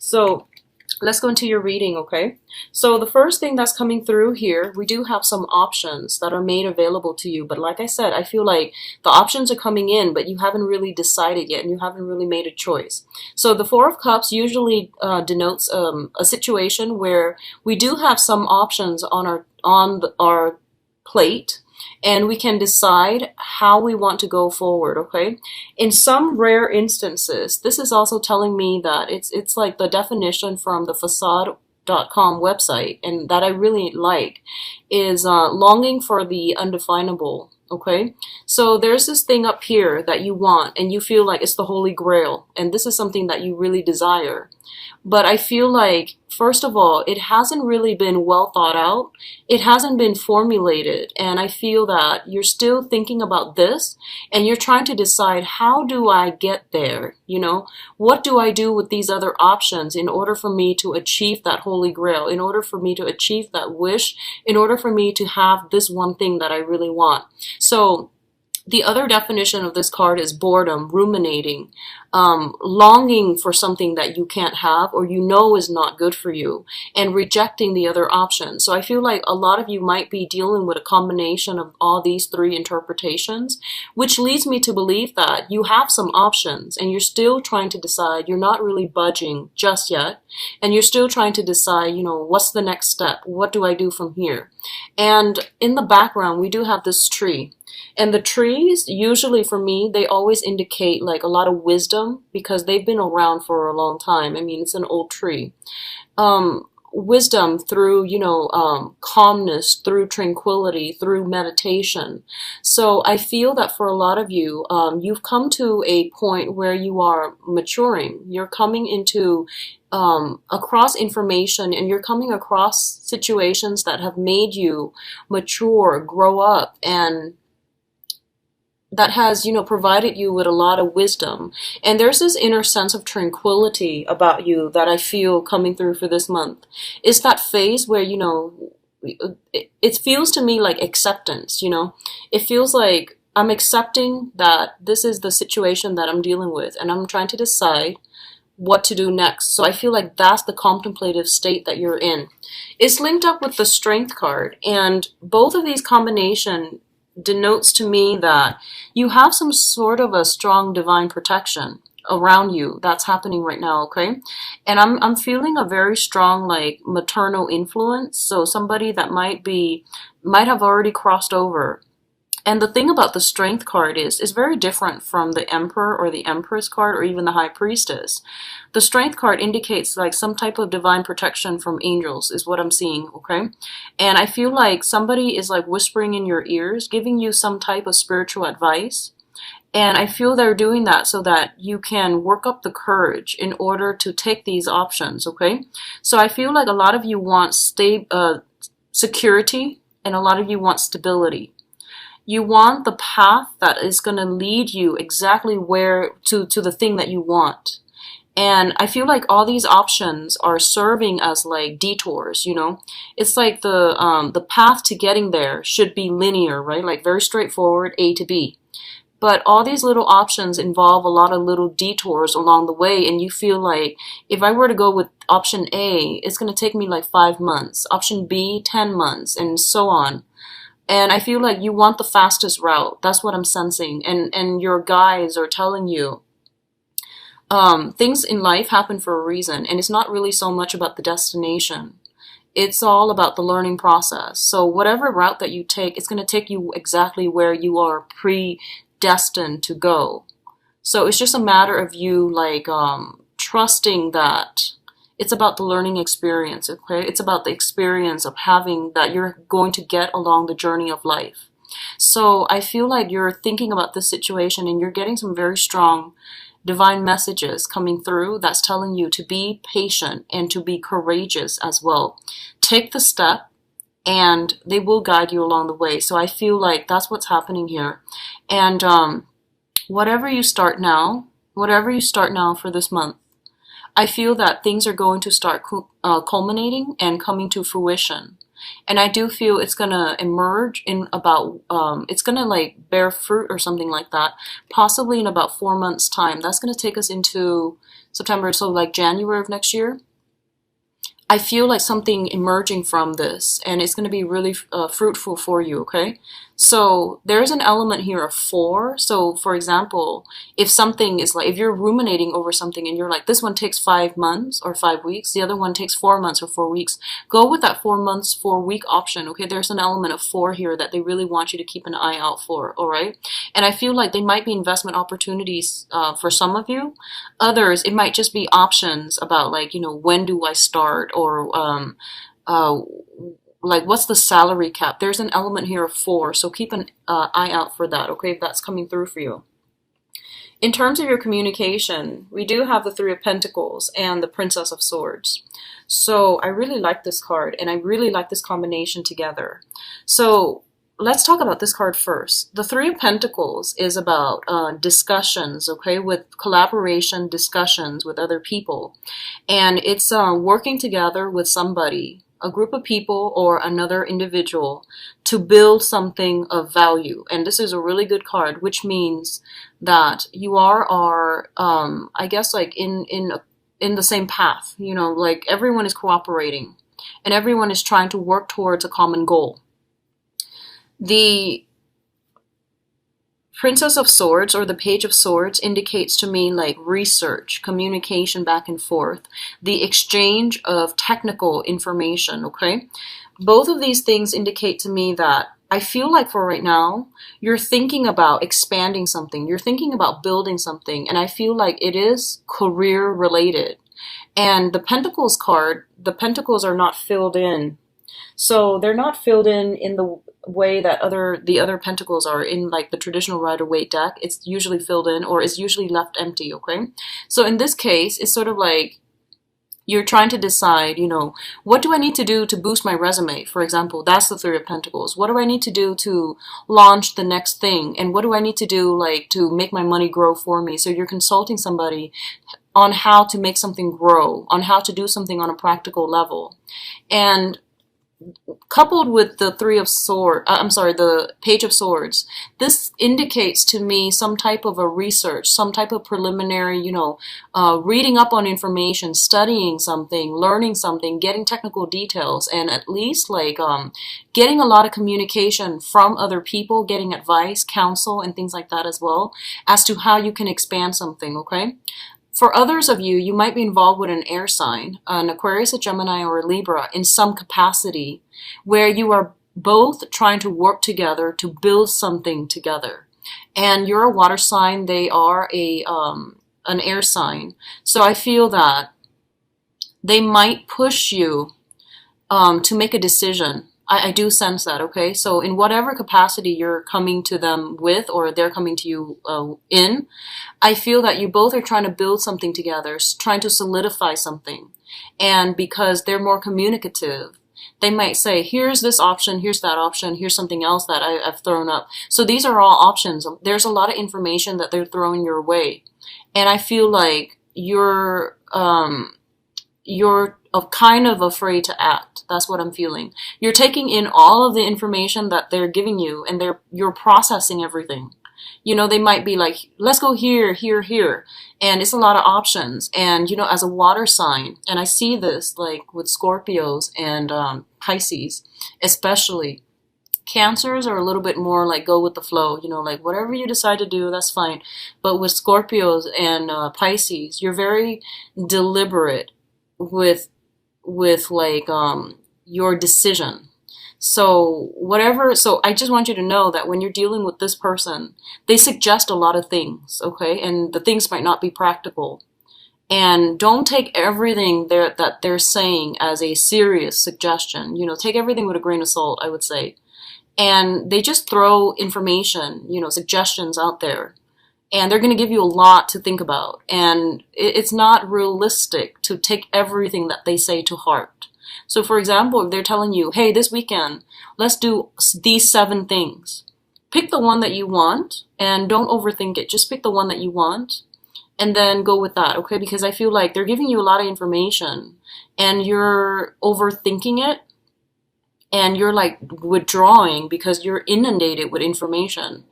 So let's go into your reading, okay? So the first thing that's coming through here, we do have some options that are made available to you. But like I said, I feel like the options are coming in, but you haven't really decided yet and you haven't really made a choice. So the Four of Cups usually denotes a situation where we do have some options on our plate, and we can decide how we want to go forward, okay? In some rare instances, this is also telling me that it's like the definition from the facade.com website, and that I really like, is longing for the undefinable, okay? So there's this thing up here that you want, and you feel like it's the Holy Grail, and this is something that you really desire. But I feel like, first of all, it hasn't really been well thought out. It hasn't been formulated. And I feel that you're still thinking about this and you're trying to decide, how do I get there? You know, what do I do with these other options in order for me to achieve that Holy Grail, in order for me to achieve that wish, in order for me to have this one thing that I really want? So the other definition of this card is boredom, ruminating, longing for something that you can't have or you know is not good for you, and rejecting the other options. So I feel like a lot of you might be dealing with a combination of all these three interpretations, which leads me to believe that you have some options and you're still trying to decide. You're not really budging just yet, and you're still trying to decide, you know, what's the next step? What do I do from here? And in the background, we do have this tree. And the trees, usually for me, they always indicate like a lot of wisdom because they've been around for a long time. I mean, it's an old tree. Wisdom through, calmness, through tranquility, through meditation. So I feel that for a lot of you, you've come to a point where you are maturing. You're coming into across information, and you're coming across situations that have made you mature, grow up, and that has, provided you with a lot of wisdom. And there's this inner sense of tranquility about you that I feel coming through for this month. It's that phase where, it feels to me like acceptance, It feels like I'm accepting that this is the situation that I'm dealing with, and I'm trying to decide what to do next. So I feel like that's the contemplative state that you're in. It's linked up with the Strength card, and both of these combination denotes to me that you have some sort of a strong divine protection around you that's happening right now, okay? And I'm feeling a very strong like maternal influence, so somebody that might have already crossed over. And the thing about the Strength card is very different from the Emperor or the Empress card or even the High Priestess. The Strength card indicates like some type of divine protection from angels is what I'm seeing, okay? And I feel like somebody is like whispering in your ears, giving you some type of spiritual advice. And I feel they're doing that so that you can work up the courage in order to take these options, okay? So I feel like a lot of you want security, and a lot of you want stability. You want the path that is going to lead you exactly where to the thing that you want. And I feel like all these options are serving as like detours, It's like the path to getting there should be linear, right? Like very straightforward, A to B. But all these little options involve a lot of little detours along the way, and you feel like if I were to go with option A, it's going to take me like 5 months, option B, 10 months, and so on. And I feel like you want the fastest route. That's what I'm sensing. And your guides are telling you things in life happen for a reason. And it's not really so much about the destination. It's all about the learning process. So whatever route that you take, it's going to take you exactly where you are predestined to go. So it's just a matter of you like trusting that it's about the learning experience, okay? It's about the experience of having that you're going to get along the journey of life. So I feel like you're thinking about this situation and you're getting some very strong divine messages coming through that's telling you to be patient and to be courageous as well. Take the step and they will guide you along the way. So I feel like that's what's happening here. And whatever you start now for this month, I feel that things are going to start culminating and coming to fruition. And I do feel it's going to emerge in about, it's going to like bear fruit or something like that, possibly in about 4 months' time. That's going to take us into September, so like January of next year. I feel like something emerging from this, and it's going to be really fruitful for you, okay? So there's an element here of four. So for example, if something is like, if you're ruminating over something and you're like, this one takes 5 months or 5 weeks, the other one takes 4 months or 4 weeks, go with that 4 months, 4 week option, okay? There's an element of four here that they really want you to keep an eye out for, all right? And I feel like they might be investment opportunities for some of you. Others, it might just be options about like, when do I start, or uh, like what's the salary cap. There's an element here of four, so keep an eye out for that, okay, if that's coming through for you. In terms of your communication, we do have the Three of Pentacles and the Princess of Swords. So I really like this card, and I really like this combination together. So let's talk about this card first. The Three of Pentacles is about discussions, okay, with collaboration, discussions with other people. And it's working together with somebody, a group of people or another individual, to build something of value. And this is a really good card, which means that you are I guess like in the same path, like everyone is cooperating and everyone is trying to work towards a common goal. The Princess of Swords or the Page of Swords indicates to me like research, communication back and forth, the exchange of technical information, okay? Both of these things indicate to me that I feel like for right now, you're thinking about expanding something, you're thinking about building something, and I feel like it is career related. And the Pentacles card, the Pentacles are not filled in. So they're not filled in the way that the other pentacles are in like the traditional Rider-Waite deck. It's usually filled in, or it's usually left empty, okay? So in this case, it's sort of like you're trying to decide, what do I need to do to boost my resume? For example, that's the Three of Pentacles. What do I need to do to launch the next thing? And what do I need to do like to make my money grow for me? So you're consulting somebody on how to make something grow, on how to do something on a practical level. And coupled with the the Page of Swords, this indicates to me some type of a research, some type of preliminary, reading up on information, studying something, learning something, getting technical details, and at least like getting a lot of communication from other people, getting advice, counsel, and things like that as well, as to how you can expand something, okay? For others of you, you might be involved with an air sign, an Aquarius, a Gemini, or a Libra in some capacity, where you are both trying to work together to build something together. And you're a water sign, they are an air sign. So I feel that they might push you to make a decision. I do sense that, okay? So in whatever capacity you're coming to them with, or they're coming to you in, I feel that you both are trying to build something together, trying to solidify something. And because they're more communicative, they might say, here's this option, here's that option, here's something else that I've thrown up. So these are all options. There's a lot of information that they're throwing your way. And I feel like you're kind of afraid to act. That's what I'm feeling. You're taking in all of the information that they're giving you, and you're processing everything. They might be like, let's go here, here, here. And it's a lot of options. And, as a water sign, and I see this like with Scorpios and Pisces, especially. Cancers are a little bit more like go with the flow, like whatever you decide to do, that's fine. But with Scorpios and Pisces, you're very deliberate with like your decision. So I just want you to know that when you're dealing with this person, they suggest a lot of things, okay? And the things might not be practical. And don't take everything that they're saying as a serious suggestion. Take everything with a grain of salt, I would say. And they just throw information, suggestions out there. And they're going to give you a lot to think about. And it's not realistic to take everything that they say to heart. So for example, if they're telling you, hey, this weekend, let's do these 7 things. Pick the one that you want and don't overthink it. Just pick the one that you want and then go with that, okay? Because I feel like they're giving you a lot of information and you're overthinking it and you're like withdrawing because you're inundated with information.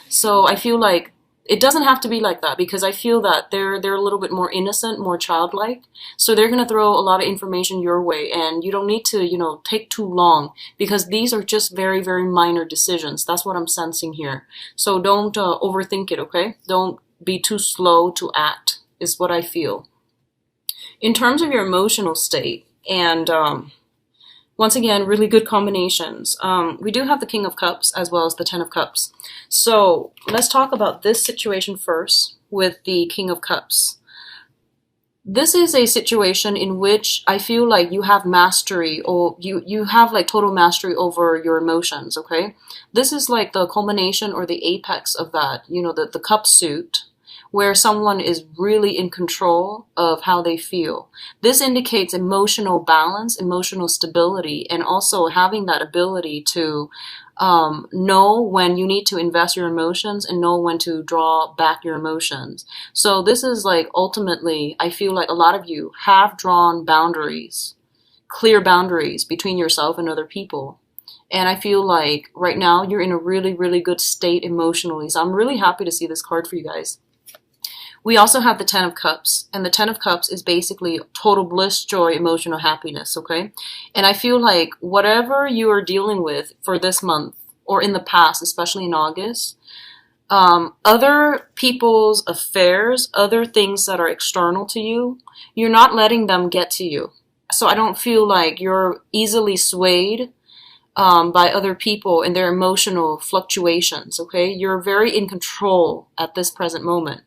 So I feel like it doesn't have to be like that, because I feel that they're a little bit more innocent, more childlike. So they're going to throw a lot of information your way, and you don't need to, take too long, because these are just very, very minor decisions. That's what I'm sensing here. So don't overthink it, okay? Don't be too slow to act, is what I feel. In terms of your emotional state, and once again, really good combinations. We do have the King of Cups as well as the Ten of Cups. So let's talk about this situation first with the King of Cups. This is a situation in which I feel like you have mastery, or you have like total mastery over your emotions, okay? This is like the culmination or the apex of that, the cup suit, where someone is really in control of how they feel. This indicates emotional balance, emotional stability, and also having that ability to know when you need to invest your emotions and know when to draw back your emotions. So this is like, ultimately, I feel like a lot of you have drawn boundaries, clear boundaries between yourself and other people. And I feel like right now you're in a really, really good state emotionally. So I'm really happy to see this card for you guys. We also have the Ten of Cups, and the Ten of Cups is basically total bliss, joy, emotional happiness, okay? And I feel like whatever you are dealing with for this month, or in the past, especially in August, other people's affairs, other things that are external to you, you're not letting them get to you. So I don't feel like you're easily swayed by other people and their emotional fluctuations, okay? You're very in control at this present moment.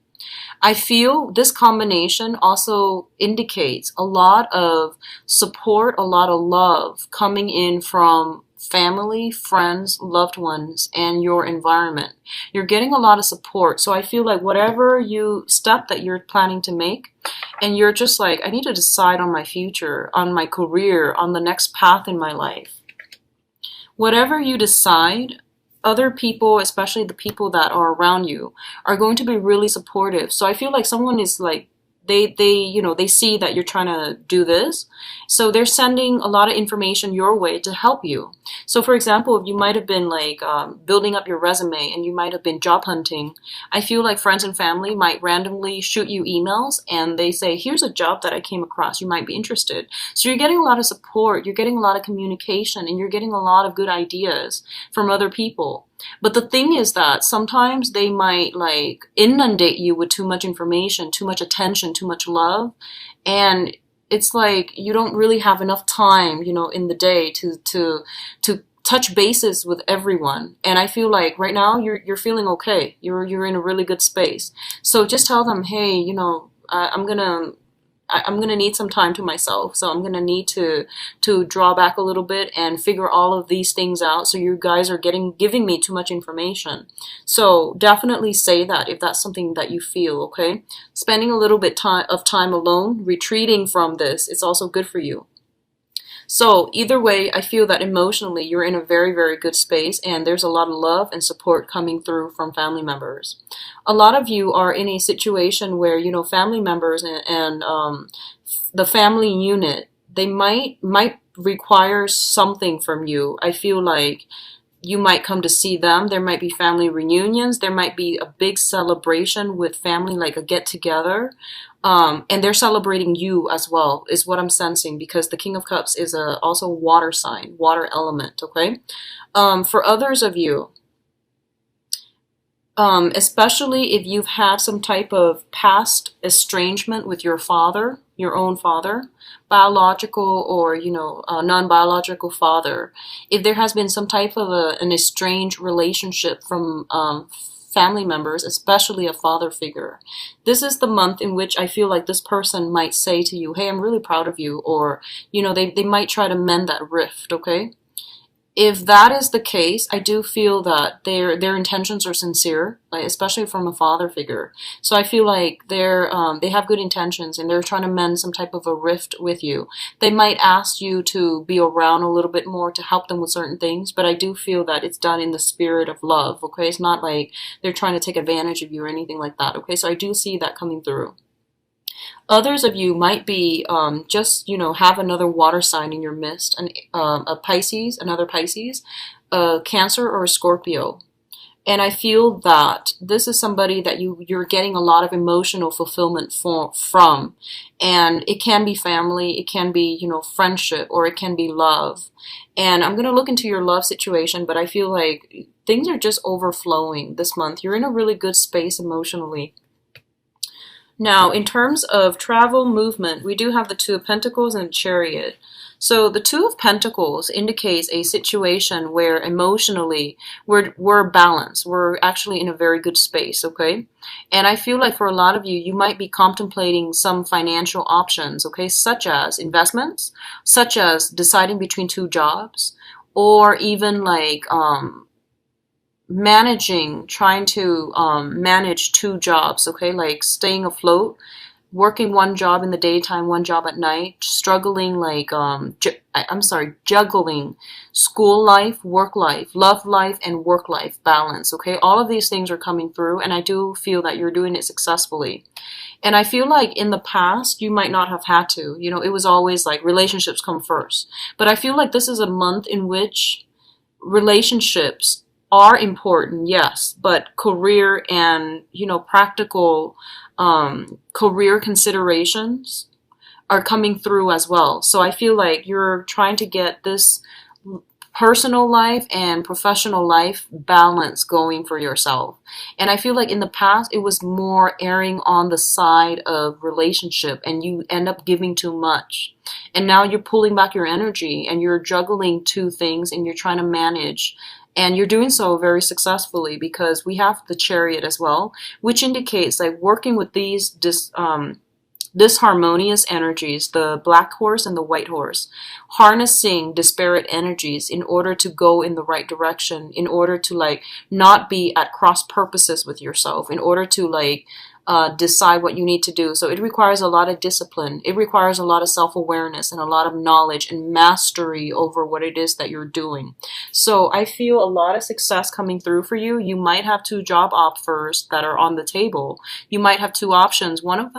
I feel this combination also indicates a lot of support, a lot of love coming in from family, friends, loved ones, and your environment. You're getting a lot of support. So I feel like whatever step that you're planning to make, and you're just like, I need to decide on my future, on my career, on the next path in my life. Whatever you decide, other people, especially the people that are around you, are going to be really supportive. So I feel like someone is like, they see that you're trying to do this. So they're sending a lot of information your way to help you. So for example, if you might have been like building up your resume and you might have been job hunting, I feel like friends and family might randomly shoot you emails and they say, here's a job that I came across, you might be interested. So you're getting a lot of support, you're getting a lot of communication, and you're getting a lot of good ideas from other people. But the thing is that sometimes they might like inundate you with too much information, too much attention, too much love. And it's like you don't really have enough time, in the day to touch bases with everyone. And I feel like right now you're feeling okay. You're in a really good space. So just tell them, hey, I'm gonna need some time to myself, so I'm gonna need to draw back a little bit and figure all of these things out. So you guys are giving me too much information. So definitely say that if that's something that you feel, okay? Spending a little bit of time alone, retreating from this, it's also good for you. So either way, I feel that emotionally you're in a very, very good space, and there's a lot of love and support coming through from family members. A lot of you are in a situation where, family members and the family unit, they might require something from you. I feel like you might come to see them. There might be family reunions. There might be a big celebration with family, like a get together. And they're celebrating you as well, is what I'm sensing, because the King of Cups is also water sign, water element, okay? For others of you, especially if you've had some type of past estrangement with your father, your own father, biological or, non-biological father, if there has been some type of an estranged relationship from family members, especially a father figure, this is the month in which I feel like this person might say to you, hey, I'm really proud of you, or, they might try to mend that rift, okay? If that is the case, I do feel that their intentions are sincere, like especially from a father figure. So I feel like they have good intentions and they're trying to mend some type of a rift with you. They might ask you to be around a little bit more to help them with certain things, but I do feel that it's done in the spirit of love, okay? It's not like they're trying to take advantage of you or anything like that, okay? So I do see that coming through. Others of you might be just, have another water sign in your midst, a Pisces, another Pisces, a Cancer, or a Scorpio. And I feel that this is somebody that you're getting a lot of emotional fulfillment from. And it can be family, it can be, friendship, or it can be love. And I'm going to look into your love situation, but I feel like things are just overflowing this month. You're in a really good space emotionally. Now, in terms of travel movement, we do have the Two of Pentacles and Chariot. So the Two of Pentacles indicates a situation where emotionally we're balanced. We're actually in a very good space, okay? And I feel like for a lot of you, you might be contemplating some financial options, okay, such as investments, such as deciding between two jobs, or even like trying to manage two jobs, okay, like staying afloat, working one job in the daytime, one job at night, struggling like, juggling school life, work life, love life, and work life balance, okay? All of these things are coming through, and I do feel that you're doing it successfully. And I feel like in the past, you might not have had to. It was always like relationships come first. But I feel like this is a month in which relationships are important, yes, but career and, practical career considerations are coming through as well. So I feel like you're trying to get this personal life and professional life balance going for yourself. And I feel like in the past, it was more erring on the side of relationship, and you end up giving too much. And now you're pulling back your energy and you're juggling two things and you're trying to manage. And you're doing so very successfully because we have the Chariot as well, which indicates like working with these disharmonious energies, the black horse and the white horse, harnessing disparate energies in order to go in the right direction, in order to like not be at cross purposes with yourself, in order to like decide what you need to do. So it requires a lot of discipline. It requires a lot of self-awareness and a lot of knowledge and mastery over what it is that you're doing. So I feel a lot of success coming through for you. You might have two job offers that are on the table. You might have two options. One of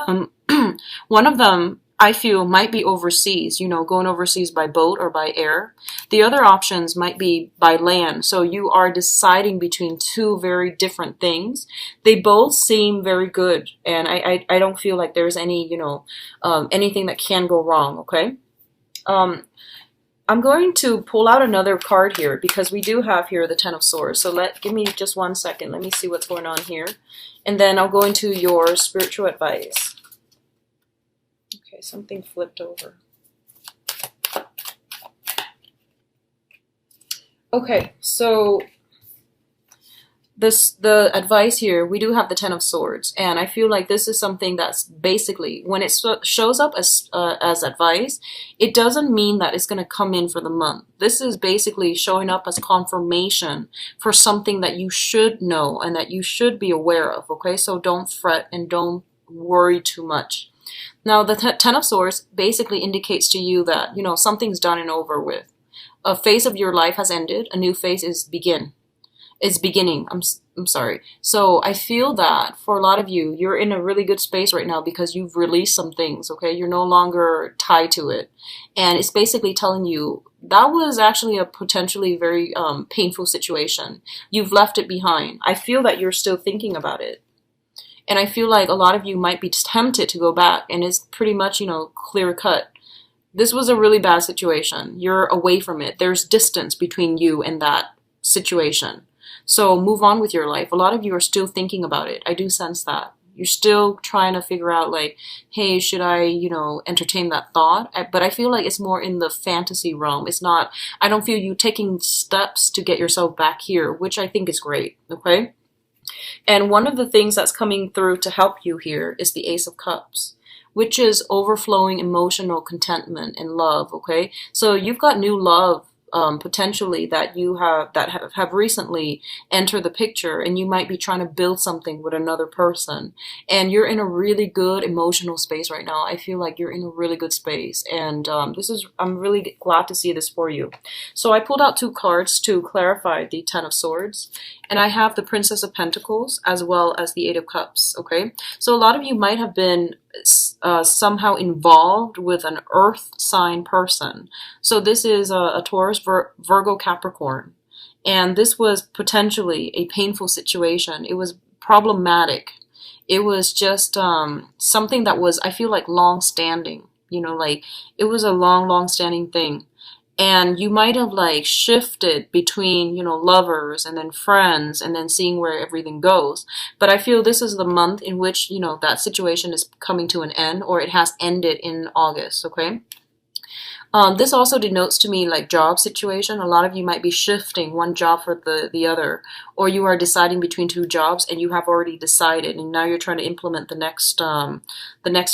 them I feel might be overseas, going overseas by boat or by air. The other options might be by land. So you are deciding between two very different things. They both seem very good. And I don't feel like there's any, anything that can go wrong. Okay. I'm going to pull out another card here because we do have here the Ten of Swords. So give me just 1 second. Let me see what's going on here. And then I'll go into your spiritual advice. Okay, something flipped over. Okay, so the advice here, we do have the Ten of Swords, and I feel like this is something that's basically, when it shows up as advice, it doesn't mean that it's going to come in for the month. This is basically showing up as confirmation for something that you should know and that you should be aware of, okay? So don't fret and don't worry too much. Now, the Ten of Swords basically indicates to you that, something's done and over with. A phase of your life has ended. A new phase is beginning. I'm sorry. So I feel that for a lot of you, you're in a really good space right now because you've released some things, okay? You're no longer tied to it. And it's basically telling you that was actually a potentially very painful situation. You've left it behind. I feel that you're still thinking about it. And I feel like a lot of you might be tempted to go back, and it's pretty much, clear cut. This was a really bad situation. You're away from it. There's distance between you and that situation. So move on with your life. A lot of you are still thinking about it. I do sense that. You're still trying to figure out like, hey, should I, entertain that thought? But I feel like it's more in the fantasy realm. It's not, I don't feel you taking steps to get yourself back here, which I think is great, okay? And one of the things that's coming through to help you here is the Ace of Cups, which is overflowing emotional contentment and love, okay? So you've got new love potentially that you have recently entered the picture, and you might be trying to build something with another person, and you're in a really good emotional space right now. I feel like you're in a really good space, and I'm really glad to see this for you. So I pulled out two cards to clarify the Ten of Swords, and I have the Princess of Pentacles as well as the Eight of Cups, okay? So a lot of you might have been somehow involved with an earth sign person. So this is a Taurus, Virgo, Capricorn. And this was potentially a painful situation. It was problematic. It was just something that was, I feel like, long standing. Like it was a long standing thing. And you might have like shifted between, lovers and then friends and then seeing where everything goes. But I feel this is the month in which, that situation is coming to an end, or it has ended in August, okay? This also denotes to me like job situation. A lot of you might be shifting one job for the other, or you are deciding between two jobs and you have already decided, and now you're trying to implement the next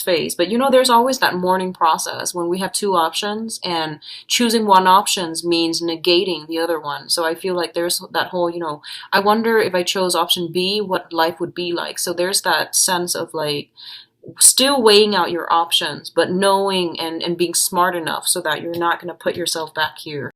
phase. But there's always that mourning process when we have two options, and choosing one options means negating the other one. So I feel like there's that whole, I wonder if I chose option B, what life would be like. So there's that sense of like still weighing out your options, but knowing and being smart enough so that you're not going to put yourself back here.